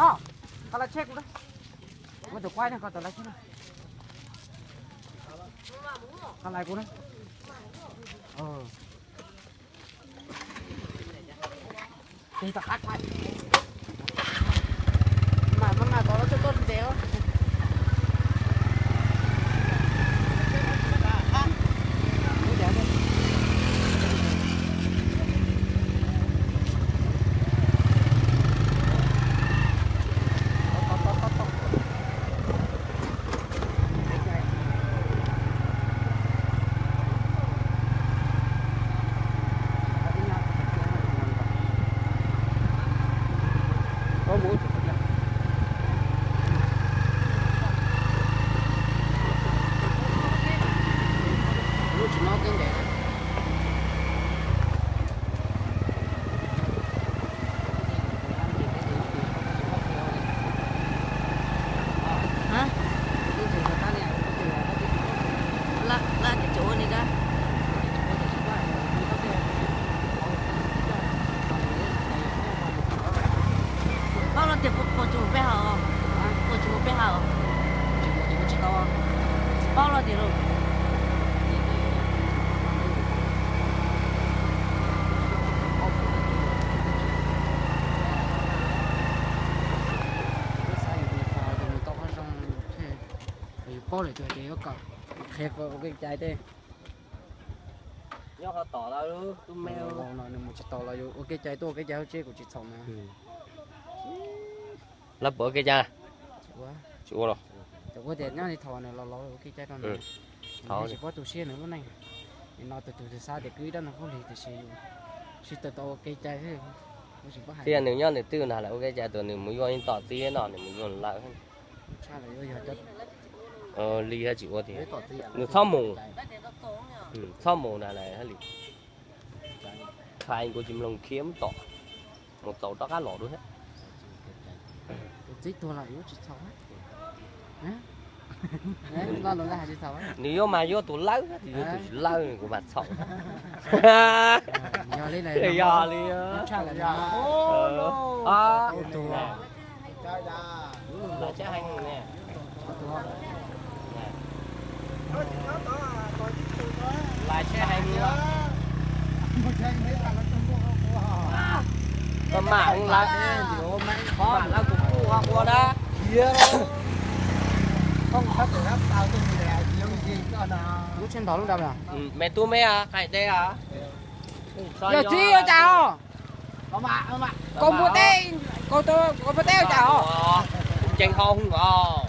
nó tao lại check cũng đấy mới được quay này còn tao lại check này tao lại cũng đấy thì tao cắt quay mà có nó cho tốt thế không bao là tiền rồi bao để chơi cái cậu khét vào cái trái thế nhóc họ tỏ ra luôn tôi mèo nó một chỉ tỏ là cái trái tôi cái trái chết của chị sống này lắp bữa cái cha chịu rồi tôi có thể nhá thì thò này là cái trái này thò chỉ có tụ xe nữa này nó từ xa để cưới đó nó không thì chỉ từ cái trái thế thì nếu nhá để từ nào là cái cha từ nếu mới gọi tỏ tí nó nếu mới gọi lại cha là bây giờ chất ly hay chịu thì nếu sau mù này hay lì khai của chim lông kiếm tỏ một tàu đó cá lọด้วยhết chỉ tôi là yếu chỉ sáu nó là hai chỉ sáu nếu mà vô tụi lớn thì vô tụi lớn của bạn sống giờ đây này giờ đi cha là là cha hay nè là cha hay nữa mà mạng là cũng hoa qua đó không hết rồi đó tao tôi là gì lúc trên đó lúc đâu nè mẹ tôi mẹ à cái đây à giờ chi chào con mua tê con mua tê chào chân không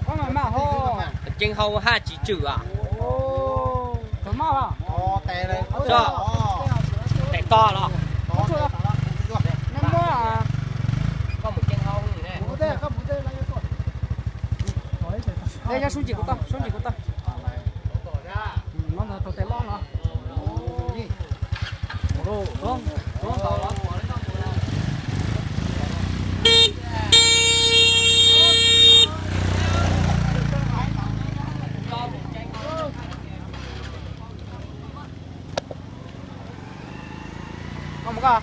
con mà hô chân không hai chỉ chữ à có mau à tè này cho tè to đó năm mươi à có một chân không gì nè đây ra xuống chỉ của tao nó là tao tè lon hả đồ không tao đó không có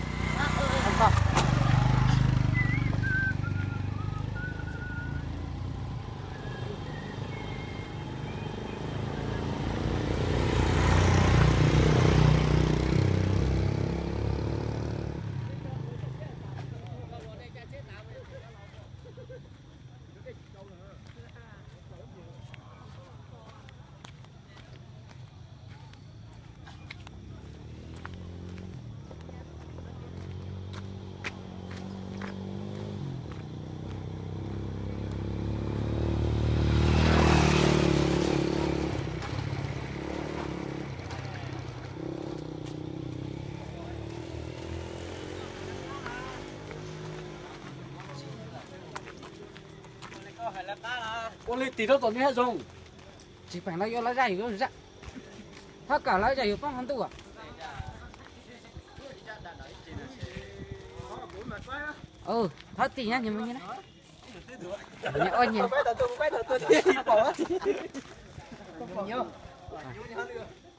我哩地到昨天还中， chỉ phải là do lá dày rồi dạ tất cả lá dày phong hắn tu à ừ hết tiền nhá nhưng mà như này nhá ôi nhỉ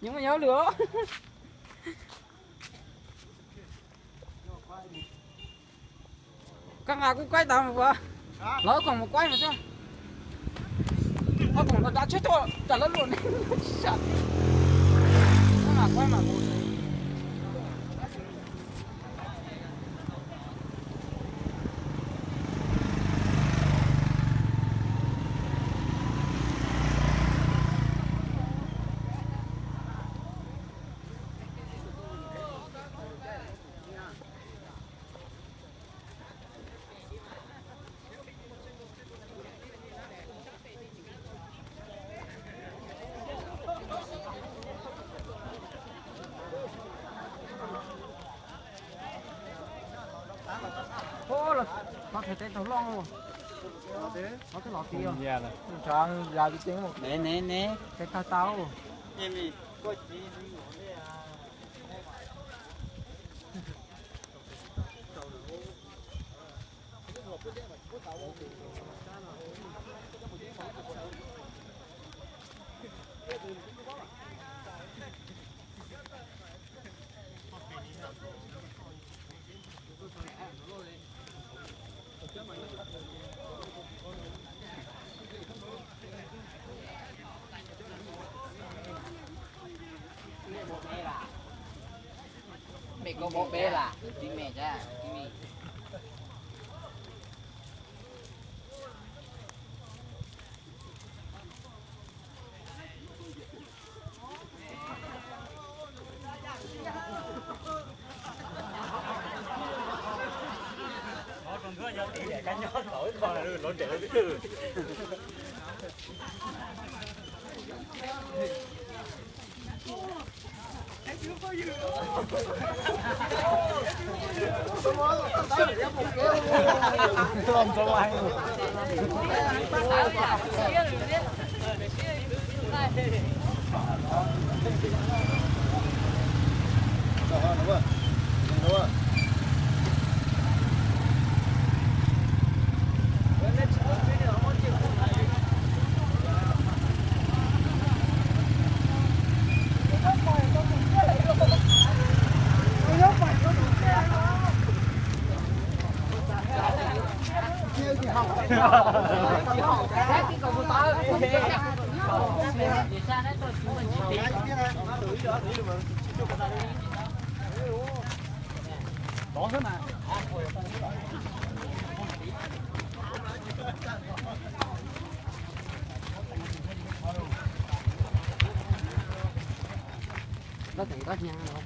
nhưng mà nhớ lửa con nào cũng quay tao mà vừa lỡ còn một quay nữa sao nó còn đã chết thôi trả lẫn luôn nó mà quay mà ô là nó thấy tên thấu long luôn nó cái lọ kia nhà này, chọn ra cái tiếng một. nè cái tao tao Em đi, có gì mẹ có bộ bê là tiếng mẹ cha tiếng mẹ Không cho ai. Đó thế nào? có thể có nhà không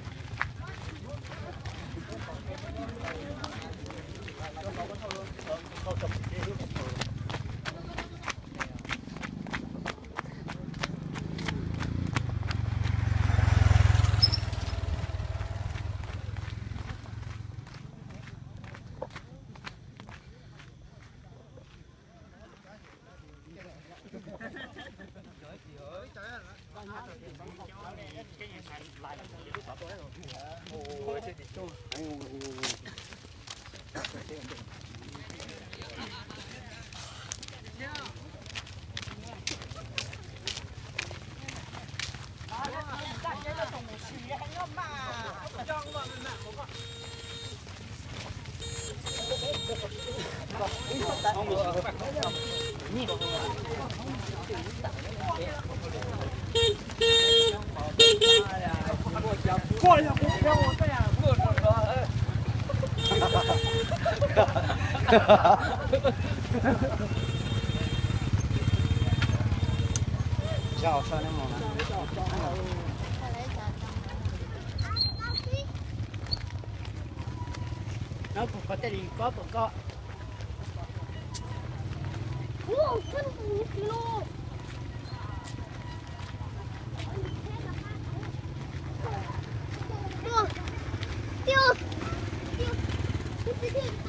Chào sao em mong nó cũng có thể đi có cũng có Wow, kan kilo. Tiêu. Tiêu. Tiêu.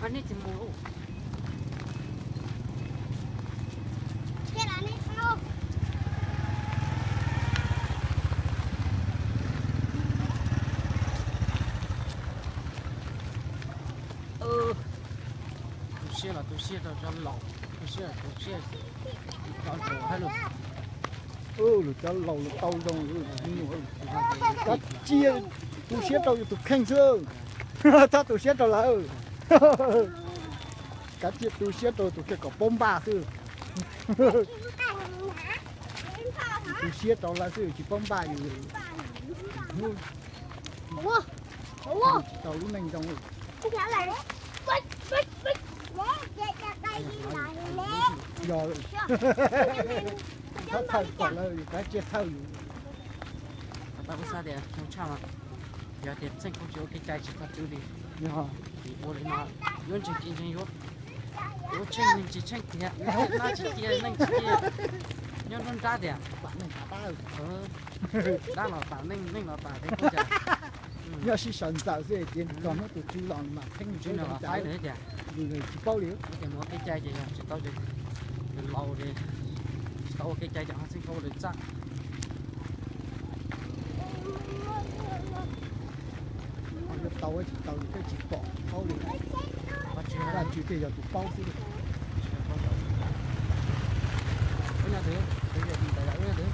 anh ấy thì mua Cái là này không? tôi xe cho lẩu tôi xe cho đồ hay luôn rồi cho lẩu tàu đồng cá chia tôi xếp tàu tôi khen xưa ta tôi xếp tàu là cá chia tôi xếp tàu tôi có bom ba xưa tôi xếp tàu là xưa chỉ bom ba gì Ủa, tàu lúc này trong rồi cái nhỏ này bích bích bích để cho đây đi lại nè rồi nó thay còn là cá chia thay bà có sao để không chào mà giờ thì sinh không chịu cái trái chỉ có chữ đi thì vô đây mà yon chỉ kinh doanh yon yon tranh mình chỉ tranh tiền nó chỉ tiền mình chỉ tiền yon non ra tiền bạn này ta đang là bảo mình là bảo đấy không chả要是想找这些店，专门都租了嘛，听chứ说 nào 找 phải nữa chả người chỉ bao liều. cái mua cái chai gì chỉ tao đi lâu đi tao cái chai chẳng sinh câu được chắc Cái tàu ấy chỉ tàu cái chỉ bỏ bao liều, bắt chuyện là chỉ để cho tụ bao chứ. cái nhà thế cái nhà gì tại cái nhà thế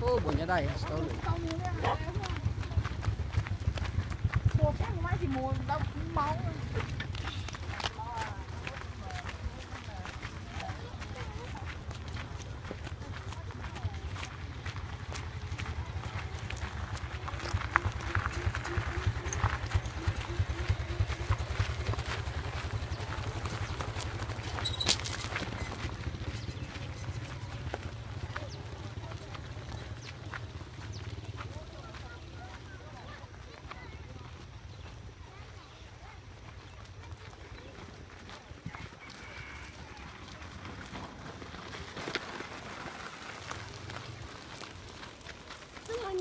ô buồn nhà đây tao Mùa sáng mai thì mùa đâu cũng máu.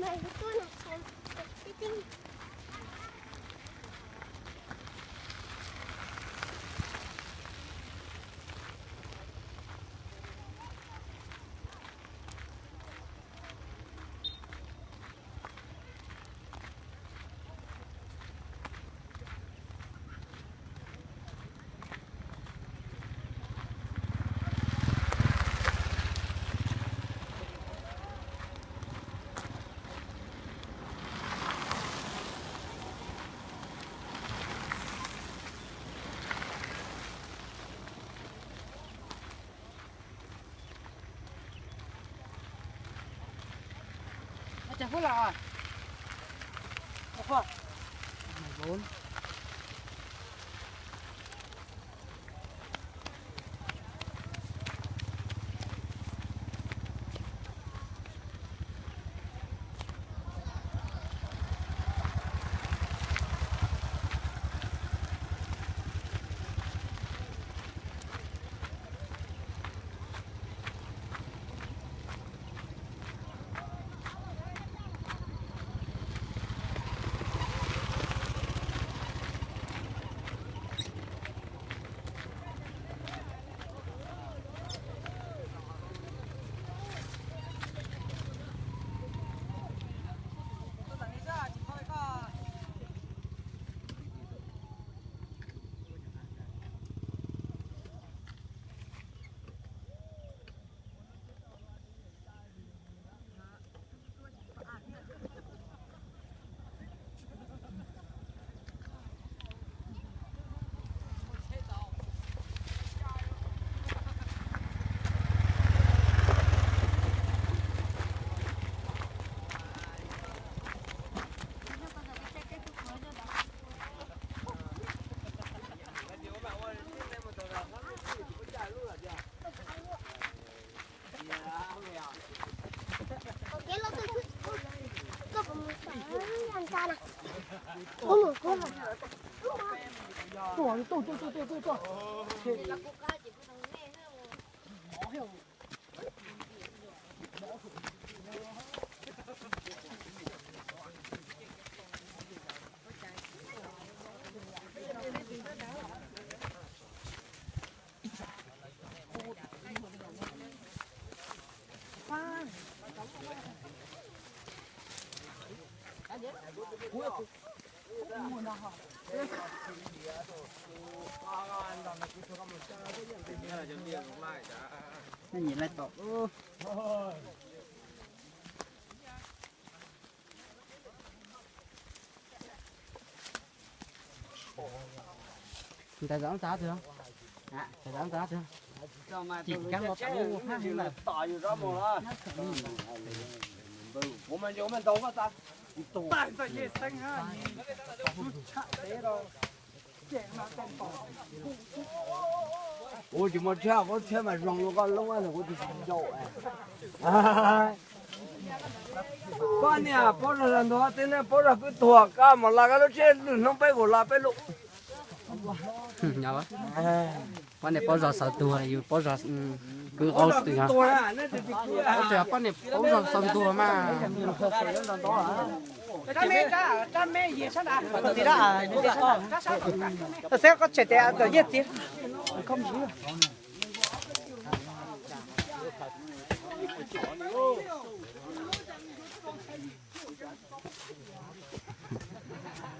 Này tôi là cái tinh chả phút nào à không 4 Ôi, con này. Tôi. Nhìn lại tỏ. Người ta dám giá được không? Phải dám giá được không? Chỉ cắn nó tao ha hay là Tỏอยู่đó mà đó. Của mình chỗ mình tàu có ta. Tại sao vậy xanh ha? Thế đâu. Ôi chỉ một theo có theo mà rong nó con lông ăn của thì dậu con nè, bỏ ra lần đó thế nên bỏ ra cứ thua cả mà là cái nó chết nó bay của là bay lụng nhau á con này bao giờ sợ tua này bao giờ cứ ô từ hả ô trời con này bao giờ sợ tua mà Cha mẹ gì sao đã? Thì đó tôi sẽ có trẻ trẻ tôi giết chứ. Không gì.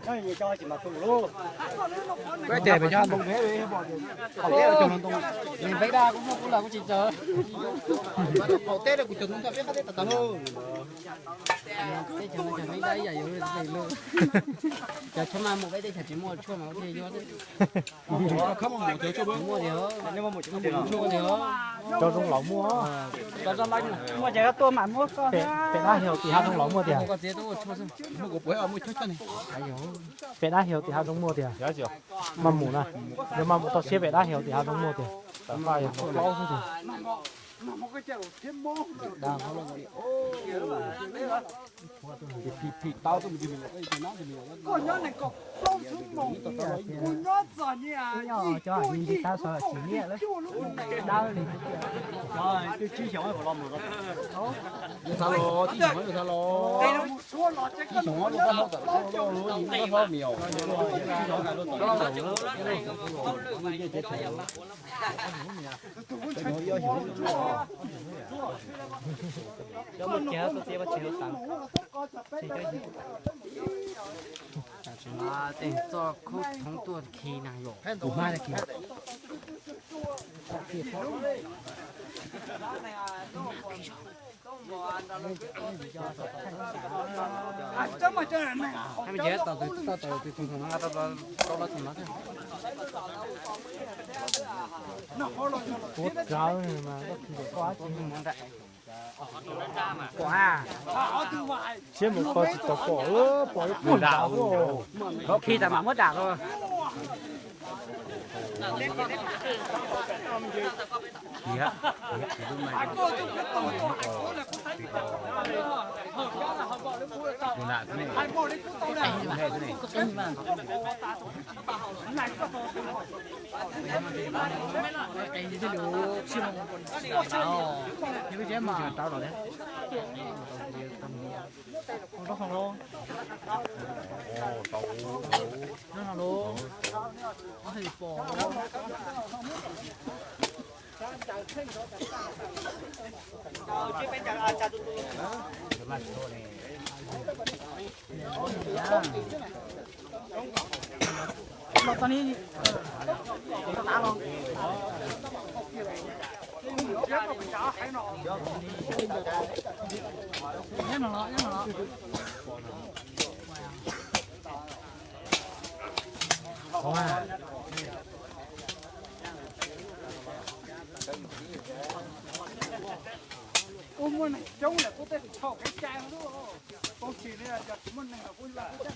Nói gì cho chỉ mà tù luôn. cái trẻ phải cho bông thế đi bỏ thế là chồng nó mình vẫy đa cũng là cũng chỉ chờ bỏ tết là của chồng nó biết hết tất cả luôn cái chồng nó vẫy đa vậy rồi luôn giờ cho mà một cái đây chỉ mua chua mà có thể vô không mà một chua mua điều nhưng mà một chua điều Cho trong lẩu mua. cho ra lanh Mua chả tôi mà mua con. Phải đa hiểu thì hai trong lẩu mua tiền. có chế tôi chua xong mua của bữa mua chua cho này Phải đa hiểu thì hai trong mua tiền. Dạ chưa. Mắm mủ này. Nếu mà tao xếp phải đa hiểu thì hai trong mua tiền. Tao phải nó lâu thôi thì. Đang nó lên rồi. Thì tao tôi mình Con nhớ này có lâu xuống mồm. Con nhớ giờ nhỉ. cho anh đi tao sợ chỉ nhẹ đấy. Đau thì. Rồi, tôi chỉ sống ở lòng rồi. Sao lo, chỉ sống ở sao lo. Đây nó chua lọt chắc con. Sống ở nó nó nó miều. Cho một chéo tôi sẽ bắt chéo sẵn. à để cho không thông tuần khi nào rồi đủ mai là kì Cho mà chơi này. hay bây giờ tao từ thùng nó tao nó thùng nó Cốt rau này mà nó không quá chứ món đại Quả. chứ một con chỉ tao bỏ nó đào rồi. khi ta mà mất đảo rồi cái gì chứ đủ chưa những cái mà tao rồi đấy Nó không luôn. nó là luôn nó hơi bỏ Chứ bên chả chả tụi tôi. Mà tao đi. Tao đá luôn. Nhớ nó. Không à. Ôi này trông là có thể thọ cái chai nó đúng không? Con chỉ đây là giật môn này là vui là chắc.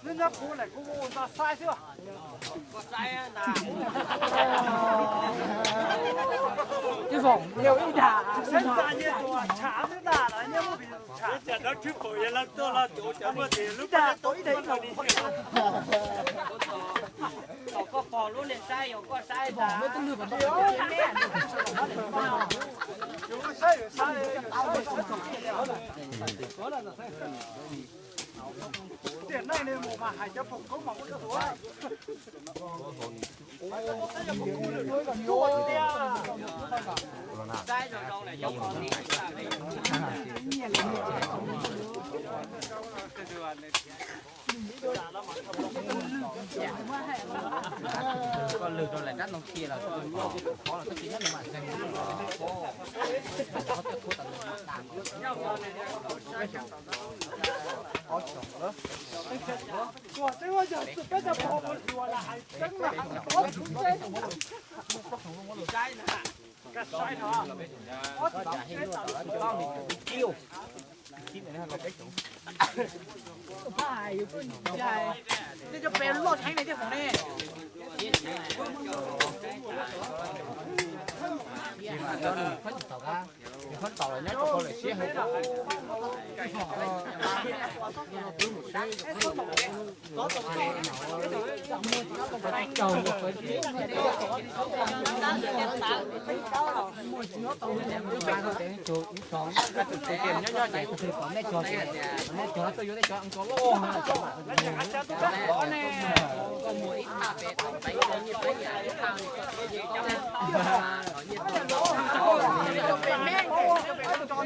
人家过来，我那晒是吧？你说有一打，现在你说差不大了，你不比差。这都去跑也了，到了就这么的，你打多一点一个的。有个跑路的晒，有个晒的。没得路不到。有个晒有晒的，这那年我嘛还叫跑狗嘛，我就说。晒着着嘞，有跑的。con lượt rồi lại đắt nông kia là khó là tất nhiên là mà thành这就别落成那些红的。phân tàu là nhất có con lại xé hơi con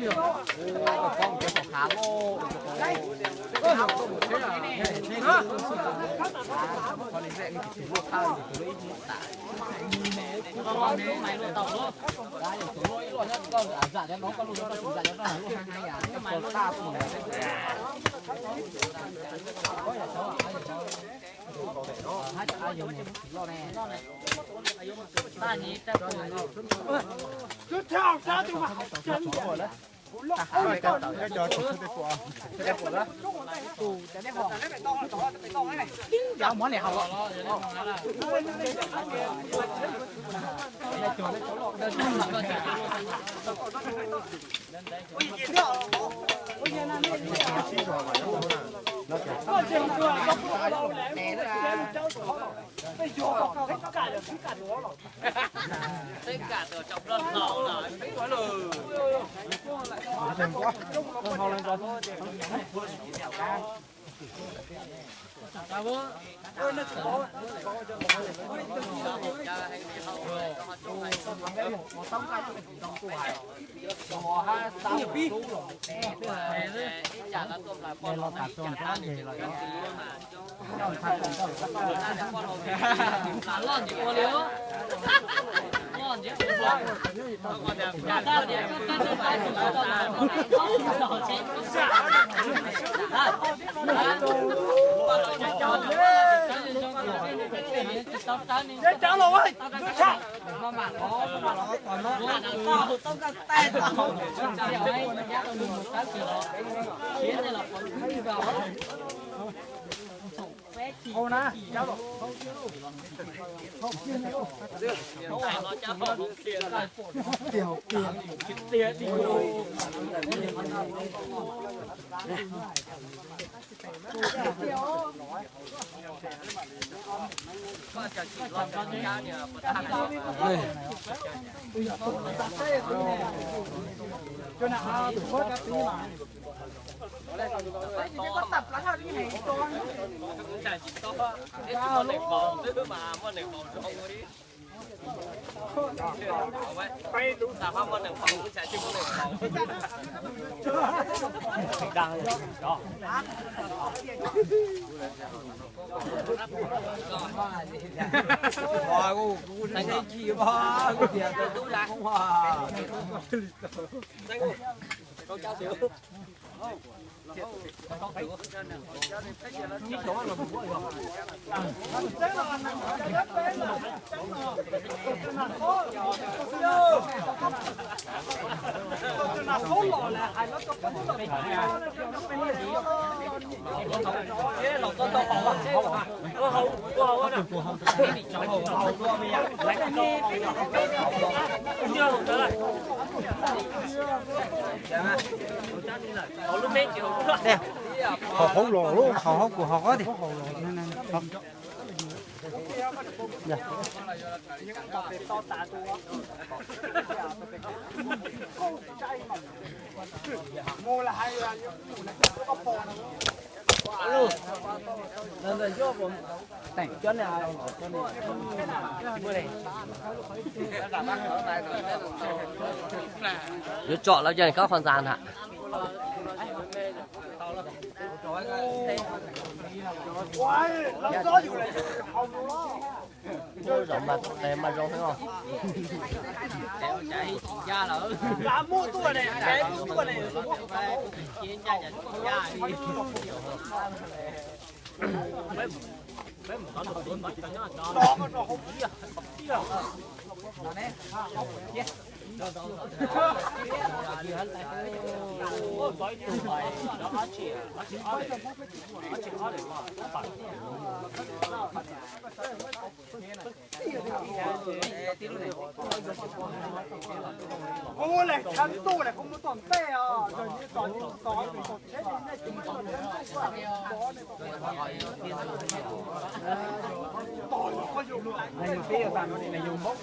được con cái khá vô đây con đi dạy thì vô thao thì lấy con nếu mày luôn tàu luôn đây là số lỗi luôn nhá con giả cho nó con luôn nó giả cho nó luôn hai à cái mày luôn tao cũng hai chả ai dùng lo nè ta nhỉ ta cứ theo ra đi mà chân cái trò cái của đó tù để đấy hòn này dạo món này hòn tất cả từ trong lần lẩu là thấy quá lừ đừng quá con hầu lên rồi thôi 长老喂，就唱。好呢，交了。cho nào thôi các tí mà chỉ có tập là thôi cái này con chạy chỉ to cái con này phòng chứ mà con này phòng không có đi quay đúng là con này phòng cũng chạy chứ con này phòng đang đó哇！我睇你知嘛，嗰啲人都冷哇！講交少。họ không lò luôn họ không của họ có thì không mua là hay là nên vô bụng tặng cho nào cho này Nếu chọn là dành các phần gian hả? Rộng mà tem mà rong thấy không? Chạy ra lỡ. là mua tua này cái tua này Chiến ra chạy ra đi. đó nó không kia我嚟親多嚟，咁多人啤啊！就呢袋車呢點做呢？này phía bạn này dùng mốc